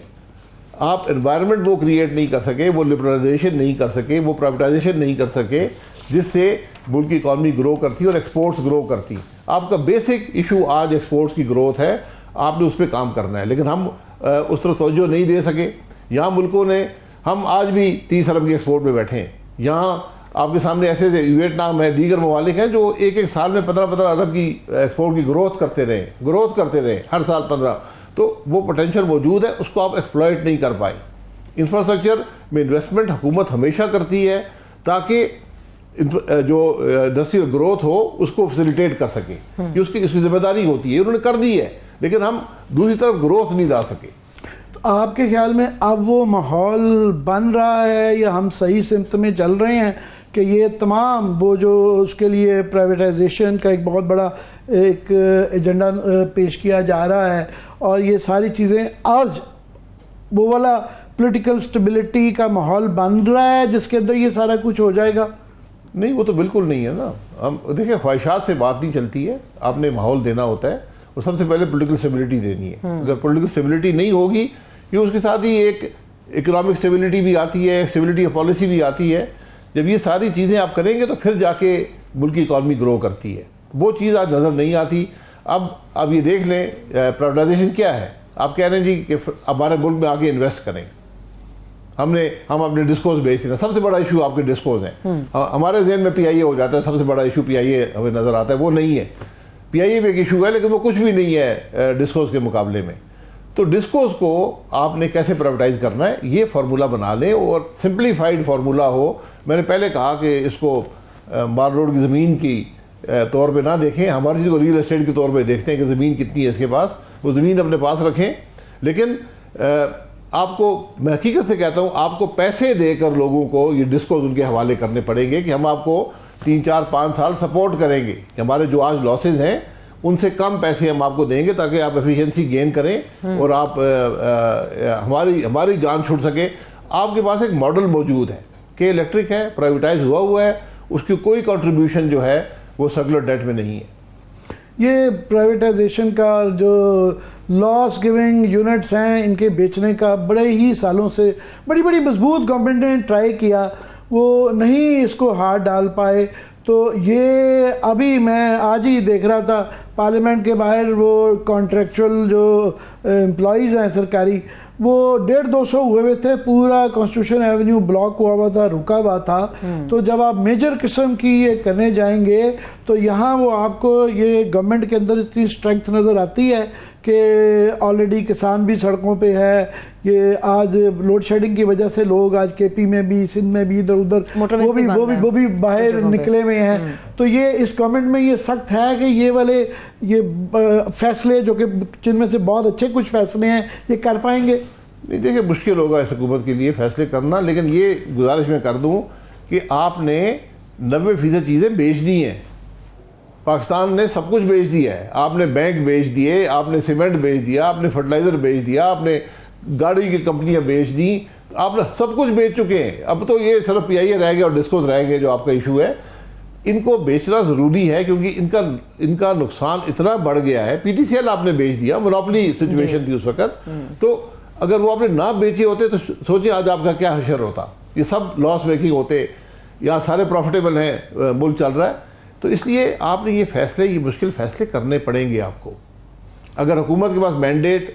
آپ انوائرمنٹ وہ کریٹ نہیں کر سکے, وہ لبرلائزیشن نہیں کر سکے, وہ پرائیویٹائزیشن نہیں کر سکے جس سے ملک کی اکانومی گرو کرتی اور ایکسپورٹس گرو کرتی. آپ کا بیسک ایشو آج ایکسپورٹس کی گروتھ ہے, آپ نے اس پہ کام کرنا ہے, لیکن ہم اس طرح توجہ نہیں دے سکے. یہاں ملکوں نے, ہم آج بھی 30 ارب کے ایکسپورٹ میں بیٹھے ہیں. یہاں آپ کے سامنے ایسے ویٹنام ہے, دیگر ممالک ہیں جو ایک سال میں 15 ارب کی ایکسپورٹ کی گروتھ کرتے رہے ہر سال 15. تو وہ پوٹینشیل موجود ہے, اس کو آپ ایکسپلائٹ نہیں کر پائے. انفراسٹرکچر میں انویسٹمنٹ حکومت ہمیشہ کرتی ہے تاکہ جو انڈسٹریل گروتھ ہو اس کو فیسیلیٹیٹ کر سکے, کہ اس کی ذمہ داری ہوتی ہے, انہوں نے کر دی ہے, لیکن ہم دوسری طرف گروتھ نہیں لا سکے. آپ کے خیال میں اب وہ ماحول بن رہا ہے یا ہم صحیح سمت میں چل رہے ہیں کہ یہ تمام وہ جو اس کے لیے پرائیویٹائزیشن کا ایک بہت بڑا ایک ایجنڈا پیش کیا جا رہا ہے, اور یہ ساری چیزیں آج وہ والا پولیٹیکل سٹیبلٹی کا ماحول بن رہا ہے جس کے اندر یہ سارا کچھ ہو جائے گا؟ نہیں, وہ تو بالکل نہیں ہے نا. ہم دیکھیں, خواہشات سے بات نہیں چلتی ہے, آپ نے ماحول دینا ہوتا ہے, اور سب سے پہلے پولیٹیکل سٹیبلٹی دینی ہے. اگر پولیٹیکل سٹیبلٹی نہیں ہوگی, کہ اس کے ساتھ ہی ایک اکنامک سٹیبلٹی بھی آتی ہے, سٹیبلٹی آف پالیسی بھی آتی ہے. جب یہ ساری چیزیں آپ کریں گے تو پھر جا کے ملک کی اکانومی گرو کرتی ہے. وہ چیز آج نظر نہیں آتی. اب یہ دیکھ لیں, پرائیویٹائزیشن کیا ہے. آپ کہہ رہے ہیں جی کہ ہمارے ملک میں آگے انویسٹ کریں, ہم اپنے ڈسکوز بیچ رہے ہیں. سب سے بڑا ایشو آپ کے ڈسکوز ہیں. ہمارے ذہن میں پی آئی اے ہو جاتا ہے, سب سے بڑا ایشو پی آئی اے ہمیں نظر آتا ہے. وہ نہیں ہے, پی آئی اے بھی ایک ایشو ہے, لیکن وہ کچھ بھی نہیں ہے ڈسکوز کے مقابلے میں. تو ڈسکوز کو آپ نے کیسے پرائیویٹائز کرنا ہے, یہ فارمولا بنا لیں, اور سمپلیفائڈ فارمولا ہو. میں نے پہلے کہا کہ اس کو مال روڈ کی زمین کی طور پہ نہ دیکھیں, ہماری چیز کو ریئل اسٹیٹ کے طور پہ دیکھتے ہیں کہ زمین کتنی ہے اس کے پاس, وہ زمین اپنے پاس رکھیں. لیکن آپ کو, میں حقیقت سے کہتا ہوں, آپ کو پیسے دے کر لوگوں کو یہ ڈسکوز ان کے حوالے کرنے پڑیں گے کہ ہم آپ کو 3, 4, 5 سال سپورٹ کریں گے, کہ ہمارے جو آج لاسز ہیں ان سے کم پیسے ہم آپ کو دیں گے تاکہ آپ ایفیشنسی گین کریں اور آپ ہماری جان چھوٹ سکے. آپ کے پاس ایک ماڈل موجود ہے کہ الیکٹرک ہے, پرائیویٹائز ہوا ہے, اس کی کوئی کنٹریبیوشن جو ہے وہ سرکولر ڈیٹ میں نہیں ہے. یہ پرائیویٹائزیشن کا جو لاس گیونگ یونٹس ہیں, ان کے بیچنے کا بڑے ہی سالوں سے بڑی مضبوط گورنمنٹ نے ٹرائی کیا, وہ نہیں اس کو ہاتھ ڈال پائے. تو یہ ابھی میں آج ہی دیکھ رہا تھا پارلیمنٹ کے باہر وہ کانٹریکچول جو امپلائیز ہیں سرکاری, وہ 150-200 ہوئے ہوئے تھے, پورا کانسٹیٹیوشن ایونیو بلاک ہوا تھا, رکا ہوا تھا. تو جب آپ میجر قسم کی یہ کرنے جائیں گے تو یہاں وہ آپ کو یہ گورنمنٹ کے اندر اتنی اسٹرینتھ نظر آتی ہے کہ آلریڈی کسان بھی سڑکوں پہ ہے. یہ آج لوڈ شیڈنگ کی وجہ سے لوگ آج کے پی میں بھی, سندھ میں بھی, ادھر ادھر وہ بھی باہر نکلے ہوئے ہیں. تو یہ اس گورنمنٹ میں یہ سخت ہے کہ یہ والے یہ فیصلے جو کہ جن میں سے بہت اچھے کچھ فیصلے ہیں یہ کر پائیں گے. نہیں, دیکھیں مشکل ہوگا اس حکومت کے لیے فیصلے کرنا, لیکن یہ گزارش میں کر دوں کہ آپ نے 90% چیزیں بیچ دی ہیں. پاکستان نے سب کچھ بیچ دیا ہے. آپ نے بینک بیچ دیے, آپ نے سیمنٹ بیچ دیا, آپ نے فرٹیلائزر بیچ دیا, آپ نے گاڑی کی کمپنیاں بیچ دیں, آپ نے سب کچھ بیچ چکے ہیں. اب تو یہ صرف پی آئی اے رہ گیا اور ڈسکوز رہ گئے جو آپ کا ایشو ہے. ان کو بیچنا ضروری ہے کیونکہ ان کا نقصان اتنا بڑھ گیا ہے. پی ٹی سی ایل آپ نے بیچ دیا, مونوپلی سچویشن تھی اس وقت. تو اگر وہ آپ نے نہ بیچے ہوتے تو سوچیں آج آپ کا کیا حشر ہوتا. یہ سب لاس میکنگ ہوتے, یہاں سارے پروفیٹیبل ہیں, ملک چل رہا ہے. تو اس لیے آپ نے یہ مشکل فیصلے کرنے پڑیں گے آپ کو. اگر حکومت کے پاس مینڈیٹ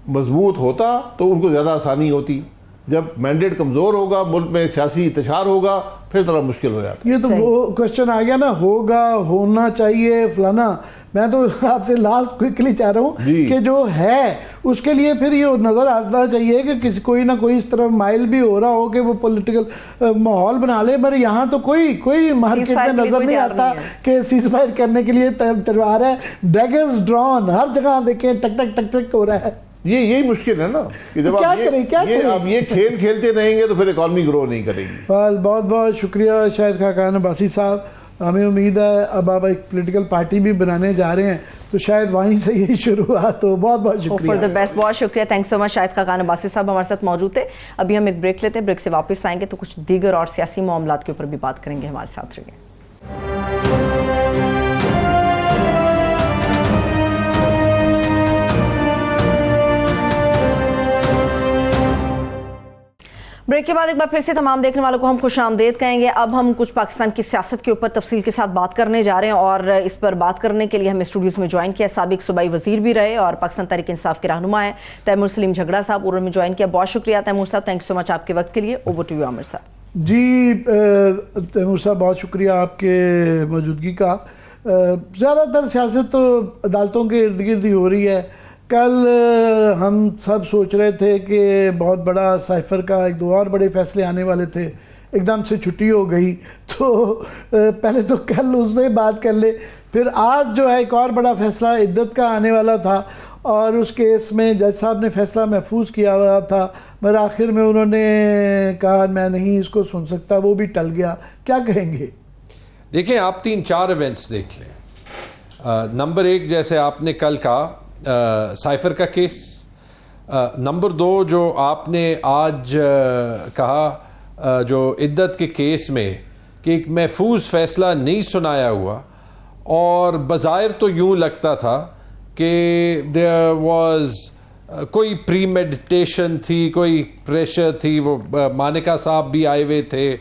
مضبوط ہوتا تو ان کو زیادہ آسانی ہوتی. جب مینڈیٹ کمزور ہوگا، ملک میں سیاسی انتشار ہوگا، پھر ذرا مشکل ہو جاتا ہے. یہ تو وہ کوشچن آ گیا نا، ہوگا، ہونا چاہیے فلانا. میں تو آپ سے لاسٹ کوئکلی چاہ رہا ہوں کہ جو ہے اس کے لیے پھر یہ نظر آنا چاہیے کہ کوئی نہ کوئی اس طرح مائل بھی ہو رہا ہو کہ وہ پولیٹیکل ماحول بنا لے. مگر یہاں تو کوئی مارکیٹ میں نظر نہیں آتا کہ سیز فائر کرنے کے لیے تلوار ہے. ڈیگرز ڈرون ہر جگہ دیکھیں، ٹک ٹک ٹک ٹک ہو رہا ہے. یہی مشکل ہے نا کہ جب آپ یہ کھیل کھیلتے رہیں گے تو پھر اکانومی گرو نہیں کرے گی. بہت بہت شکریہ شاہد خاقان عباسی صاحب. ہمیں امید ہے اب آپ ایک پولیٹیکل پارٹی بھی بنانے جا رہے ہیں تو شاید وہیں سے یہ شروعات ہو. بہت بہت شکریہ. بہت شکریہ. تھینکس سو مچ. شاہد خاقان عباسی صاحب ہمارے ساتھ موجود تھے. ابھی ہم ایک بریک لیتے ہیں، بریک سے واپس آئیں گے تو کچھ دیگر اور سیاسی معاملات کے اوپر بھی بات کریں گے. ہمارے ساتھ رہیے. بریک کے بعد ایک بار پھر سے تمام دیکھنے والوں کو ہم خوش آمدید کہیں گے. اب ہم کچھ پاکستان کی سیاست کے اوپر تفصیل کے ساتھ بات کرنے جا رہے ہیں، اور اس پر بات کرنے کے لیے ہم اسٹوڈیوز میں جوائن کیا سابق صوبائی وزیر بھی رہے اور پاکستان تحریک انصاف کے رہنما ہیں تیمور سلیم جھگڑا صاحب، انہوں نے جوائن کیا. بہت شکریہ تیمور صاحب. تھینک سو مچ آپ کے وقت کے لیے. اوور ٹو یو عامر صاحب. جی تیمور صاحب بہت شکریہ آپ کے موجودگی کا. زیادہ تر سیاست تو عدالتوں کے ارد گرد ہی ہو رہی ہے. کل ہم سب سوچ رہے تھے کہ بہت بڑا سائفر کا ایک دو اور بڑے فیصلے آنے والے تھے، ایک دم سے چھٹی ہو گئی. تو پہلے تو کل اس سے بات کر لے. پھر آج جو ہے ایک اور بڑا فیصلہ عدت کا آنے والا تھا، اور اس کیس میں جج صاحب نے فیصلہ محفوظ کیا ہوا تھا، مگر آخر میں انہوں نے کہا میں نہیں اس کو سن سکتا، وہ بھی ٹل گیا. کیا کہیں گے؟ دیکھیں آپ 3-4 ایونٹس دیکھ لیں. نمبر 1 جیسے آپ نے کل کہا سائفر کا کیس. نمبر 2 جو آپ نے آج کہا جو عدت کے کیس میں کہ ایک محفوظ فیصلہ نہیں سنایا ہوا، اور بظاہر تو یوں لگتا تھا کہ there was کوئی پری میڈیٹیشن تھی، کوئی پریشر تھی. وہ مانیکا صاحب بھی آئے ہوئے تھے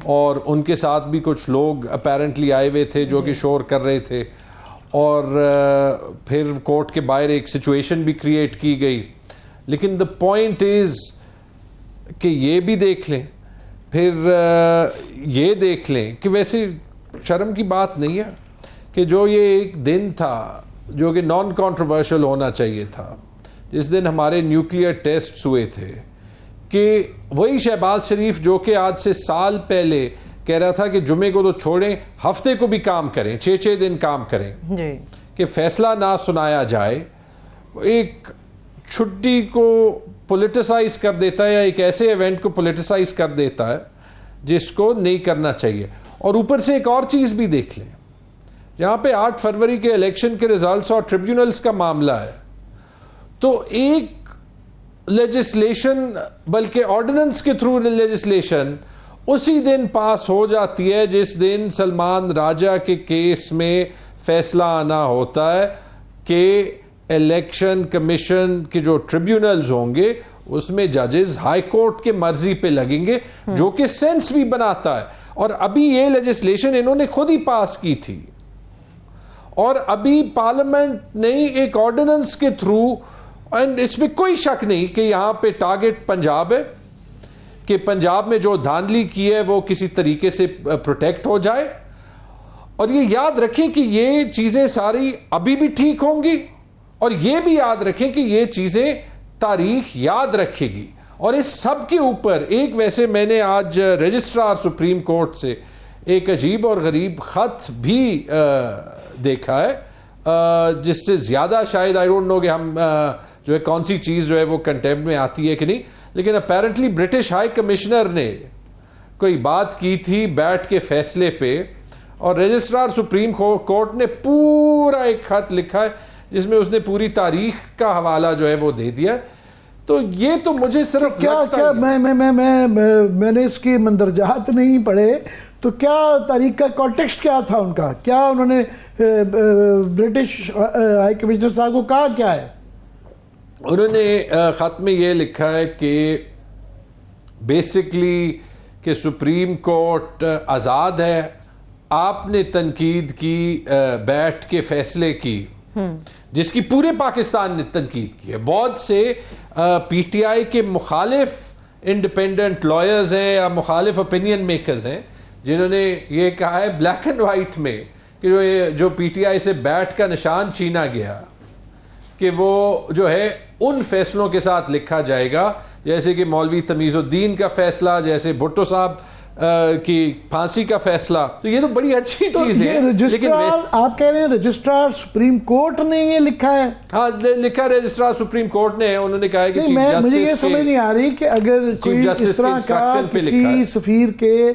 اور ان کے ساتھ بھی کچھ لوگ اپیرنٹلی آئے ہوئے تھے جو کہ شور کر رہے تھے، اور پھر کورٹ کے باہر ایک سچویشن بھی کریٹ کی گئی. لیکن دا پوائنٹ از کہ یہ بھی دیکھ لیں، پھر یہ دیکھ لیں کہ ویسے شرم کی بات نہیں ہے کہ جو یہ ایک دن تھا جو کہ نان کانٹروورشل ہونا چاہیے تھا، جس دن ہمارے نیوکلیئر ٹیسٹس ہوئے تھے، کہ وہی شہباز شریف جو کہ آج سے سال پہلے کہہ رہا تھا کہ جمعے کو تو چھوڑیں، ہفتے کو بھی کام کریں، 6 دن کام کریں، کہ فیصلہ نہ سنایا جائے، ایک چھٹی کو پولیٹیسائز کر دیتا ہے یا ایک ایسے ایونٹ کو پولیٹیسائز کر دیتا ہے جس کو نہیں کرنا چاہیے. اور اوپر سے ایک اور چیز بھی دیکھ لیں، جہاں پہ 8 فروری کے الیکشن کے ریزلٹس اور ٹریبیونلز کا معاملہ ہے، تو ایک لیجسلیشن بلکہ آرڈیننس کے تھرو لیجسلیشن اسی دن پاس ہو جاتی ہے جس دن سلمان راجہ کے کیس میں فیصلہ آنا ہوتا ہے کہ الیکشن کمیشن کے جو ٹریبیونلز ہوں گے اس میں ججز ہائی کورٹ کے مرضی پہ لگیں گے، جو کہ سینس بھی بناتا ہے. اور ابھی یہ لیجسلیشن انہوں نے خود ہی پاس کی تھی، اور ابھی پارلیمنٹ نے ایک آرڈیننس کے تھرو، اینڈ اس میں کوئی شک نہیں کہ یہاں پہ ٹارگٹ پنجاب ہے، کہ پنجاب میں جو دھاندلی کی ہے وہ کسی طریقے سے پروٹیکٹ ہو جائے. اور یہ یاد رکھیں کہ یہ چیزیں ساری ابھی بھی ٹھیک ہوں گی، اور یہ بھی یاد رکھیں کہ یہ چیزیں تاریخ یاد رکھے گی. اور اس سب کے اوپر ایک، ویسے میں نے آج رجسٹرار سپریم کورٹ سے ایک عجیب اور غریب خط بھی دیکھا ہے، جس سے زیادہ شاید آئی ڈونٹ نو کہ ہم جو ہے کون سی چیز جو ہے وہ کنٹیمپٹ میں آتی ہے کہ نہیں، لیکن اپیرنٹلی برٹش ہائی کمشنر نے کوئی بات کی تھی بیٹھ کے فیصلے پہ، اور رجسٹرار سپریم کورٹ نے پورا ایک خط لکھا ہے جس میں اس نے پوری تاریخ کا حوالہ جو ہے وہ دے دیا. تو یہ تو مجھے صرف کیا میں نے اس کی مندرجات نہیں پڑھے، تو کیا تاریخ کا کانٹیکسٹ کیا تھا ان کا؟ کیا انہوں نے برٹش ہائی کمشنر صاحب کو کہا کیا ہے؟ انہوں نے خط میں یہ لکھا ہے کہ بیسکلی کہ سپریم کورٹ آزاد ہے، آپ نے تنقید کی بیٹھ کے فیصلے کی، جس کی پورے پاکستان نے تنقید کی ہے. بہت سے پی ٹی آئی کے مخالف انڈیپینڈنٹ لائرز ہیں یا مخالف اوپینین میکرز ہیں جنہوں نے یہ کہا ہے بلیک اینڈ وائٹ میں کہ جو پی ٹی آئی سے بیٹ کا نشان چھینا گیا کہ وہ جو ہے ان فیصلوں کے ساتھ لکھا جائے گا جیسے کہ مولوی تمیز الدین کا فیصلہ, جیسے بھٹو صاحب کی پھانسی کا فیصلہ. تو یہ تو بڑی اچھی چیز ہے. لیکن آپ کہہ رہے ہیں رجسٹرار سپریم کورٹ نے یہ لکھا ہے؟ ہاں لکھا رجسٹرار سپریم کورٹ نے, انہوں نے کہا ہے کہ مجھے یہ سمجھ نہیں آ رہی کہ اگر کوئی اس طرح کا کسی سفیر کے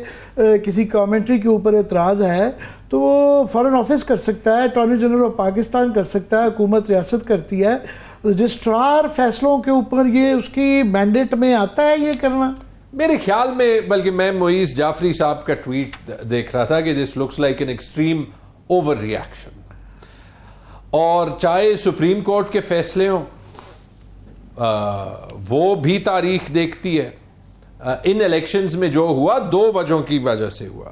کسی کامنٹری کے اوپر اعتراض ہے تو وہ فارن آفس کر سکتا ہے, اٹارنی جنرل آف پاکستان کر سکتا ہے, حکومت ریاست کرتی ہے. رجسٹرار فیصلوں کے اوپر یہ اس کی مینڈیٹ میں آتا ہے یہ کرنا؟ میرے خیال میں, بلکہ میں معیز جعفری صاحب کا ٹویٹ دیکھ رہا تھا کہ this looks like an extreme over reaction. اور چاہے سپریم کورٹ کے فیصلے ہوں وہ بھی تاریخ دیکھتی ہے. ان الیکشنز میں جو ہوا دو وجہوں کی وجہ سے ہوا.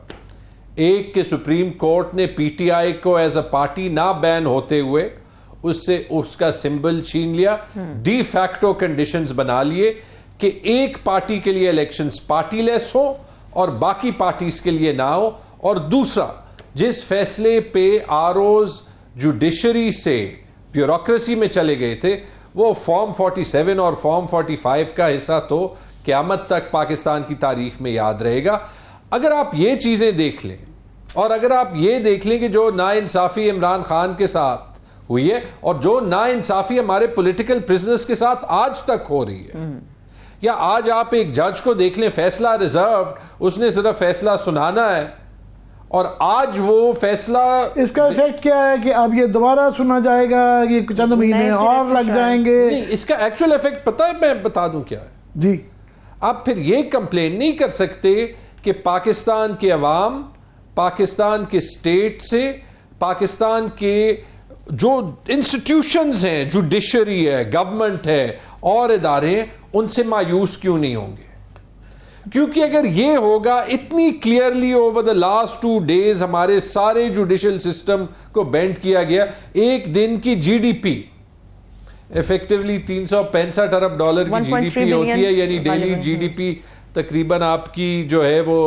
ایک کہ سپریم کورٹ نے پی ٹی آئی کو ایز اے پارٹی نہ بین ہوتے ہوئے اس سے اس کا سمبل چھین لیا, ڈی فیکٹو کنڈیشنز بنا لیے کہ ایک پارٹی کے لیے الیکشنز پارٹی لیس ہو اور باقی پارٹیز کے لیے نہ ہو. اور دوسرا, جس فیصلے پہ آروز جوڈیشری سے بیوروکریسی میں چلے گئے تھے وہ فارم 47 اور فارم 45 کا حصہ تو قیامت تک پاکستان کی تاریخ میں یاد رہے گا. اگر آپ یہ چیزیں دیکھ لیں اور اگر آپ یہ دیکھ لیں کہ جو ناانصافی عمران خان کے ساتھ ہوئی ہے اور جو ناانصافی ہمارے پولیٹیکل پرزنرز کے ساتھ آج تک ہو رہی ہے, یا آج آپ ایک جج کو دیکھ لیں فیصلہ ریزروڈ, اس نے صرف فیصلہ سنانا ہے اور آج وہ فیصلہ اس کا ایفیکٹ کیا ہے کہ اب یہ دوبارہ سنا جائے گا, یہ چند مہینے اور لگ جائیں گے. نہیں, اس کا ایکچوئل ایفیکٹ پتہ ہے, میں بتا دوں کیا ہے. جی, آپ پھر یہ کمپلین نہیں کر سکتے کہ پاکستان کے عوام, پاکستان کے اسٹیٹ سے, پاکستان کے جو انسٹیٹیوشنز ہیں, جوڈیشری ہے, گورنمنٹ ہے اور ادارے ہیں, ان سے مایوس کیوں نہیں ہوں گے. کیونکہ اگر یہ ہوگا, اتنی clearly over the last 2 days ہمارے سارے جوڈیشل سسٹم کو بینڈ کیا گیا. ایک دن کی جی ڈی پی ایفیکٹولی $365 ارب کی جی ڈی پی ہوتی ہے, یعنی ڈیلی جی ڈی پی تقریباً آپ کی جو ہے وہ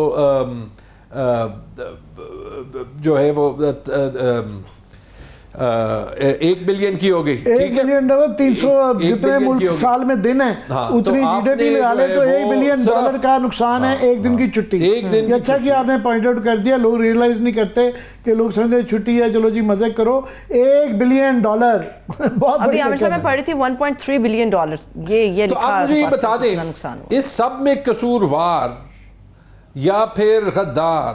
1 بلین کی ہو گئی. 1 بلین ڈالر 300 جتنے ملک سال میں دن ہیں اتنی جی ڈی پی لگا لے تو $1 بلین کا نقصان ہے ایک دن کی چھٹی. یہ اچھا کہ آپ نے پوائنٹ آؤٹ کر دیا, لوگ ریئلائز نہیں کرتے کہ لوگ سمجھتے چھٹی ہے چلو جی مزے کرو. $1 بلین بہت. ابھی عامر صاحب میں پڑھی تھی $1.3 بلین. یہ تو آپ مجھے یہ بتا دیں اس سب میں قصوروار یا پھر غدار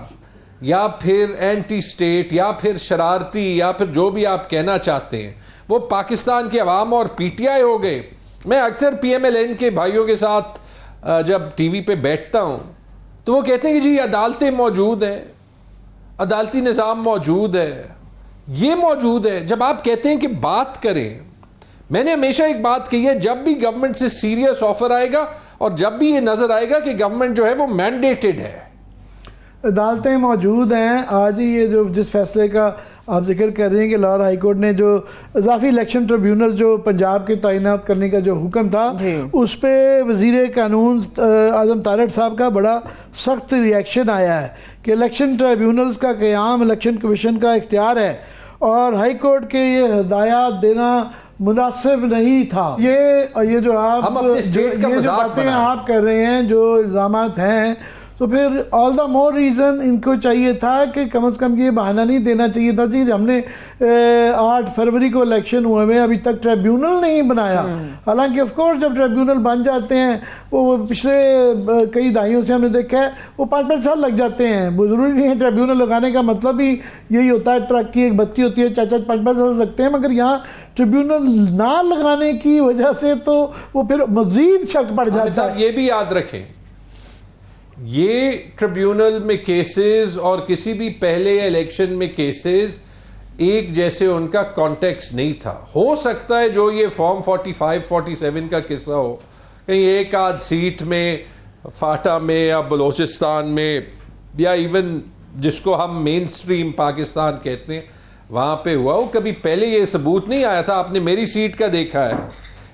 یا پھر اینٹی اسٹیٹ یا پھر شرارتی یا پھر جو بھی آپ کہنا چاہتے ہیں وہ پاکستان کے عوام اور پی ٹی آئی ہو گئے. میں اکثر پی ایم ایل این کے بھائیوں کے ساتھ جب ٹی وی پہ بیٹھتا ہوں تو وہ کہتے ہیں کہ جی عدالتیں موجود ہیں, عدالتی نظام موجود ہے, یہ موجود ہے. جب آپ کہتے ہیں کہ بات کریں, میں نے ہمیشہ ایک بات کہی ہے, جب بھی گورنمنٹ سے سیریس آفر آئے گا اور جب بھی یہ نظر آئے گا کہ گورنمنٹ جو ہے وہ مینڈیٹڈ ہے, عدالتیں موجود ہیں. آج ہی یہ جو جس فیصلے کا آپ ذکر کر رہے ہیں کہ لاہور ہائی کورٹ نے جو اضافی الیکشن ٹریبیونل جو پنجاب کے تعینات کرنے کا جو حکم تھا اس پہ وزیر قانون اعظم طارق صاحب کا بڑا سخت ریئیکشن آیا ہے کہ الیکشن ٹریبیونلز کا قیام الیکشن کمیشن کا اختیار ہے اور ہائی کورٹ کے یہ ہدایات دینا مناسب نہیں تھا. یہ جو آپ جو باتیں آپ کر رہے ہیں, جو الزامات ہیں, تو پھر آل دا مور ریزن ان کو چاہیے تھا کہ کم از کم یہ بہانہ نہیں دینا چاہیے تھا جی ہم نے 8 فروری کو الیکشن ہوئے میں ابھی تک ٹریبیونل نہیں بنایا. حالانکہ آف کورس جب ٹریبیونل بن جاتے ہیں وہ پچھلے کئی دہائیوں سے ہم نے دیکھا ہے وہ 5-5 سال لگ جاتے ہیں. ضروری نہیں ہے ٹریبیونل لگانے کا مطلب ہی یہی ہوتا ہے, ٹرک کی ایک بتی ہوتی ہے 4-5 سال لگتے ہیں, مگر یہاں ٹریبیونل نہ لگانے کی وجہ سے تو وہ پھر مزید شک پڑ جاتا ہے. یہ بھی یاد رکھیں یہ ٹریبیونل میں کیسز اور کسی بھی پہلے الیکشن میں کیسز ایک جیسے ان کا کانٹیکس نہیں تھا. ہو سکتا ہے جو یہ فارم 45-47 کا قصہ ہو کہیں ایک آدھ سیٹ میں فاٹا میں یا بلوچستان میں یا ایون جس کو ہم مین سٹریم پاکستان کہتے ہیں وہاں پہ ہوا ہو, کبھی پہلے یہ ثبوت نہیں آیا تھا. آپ نے میری سیٹ کا دیکھا ہے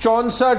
64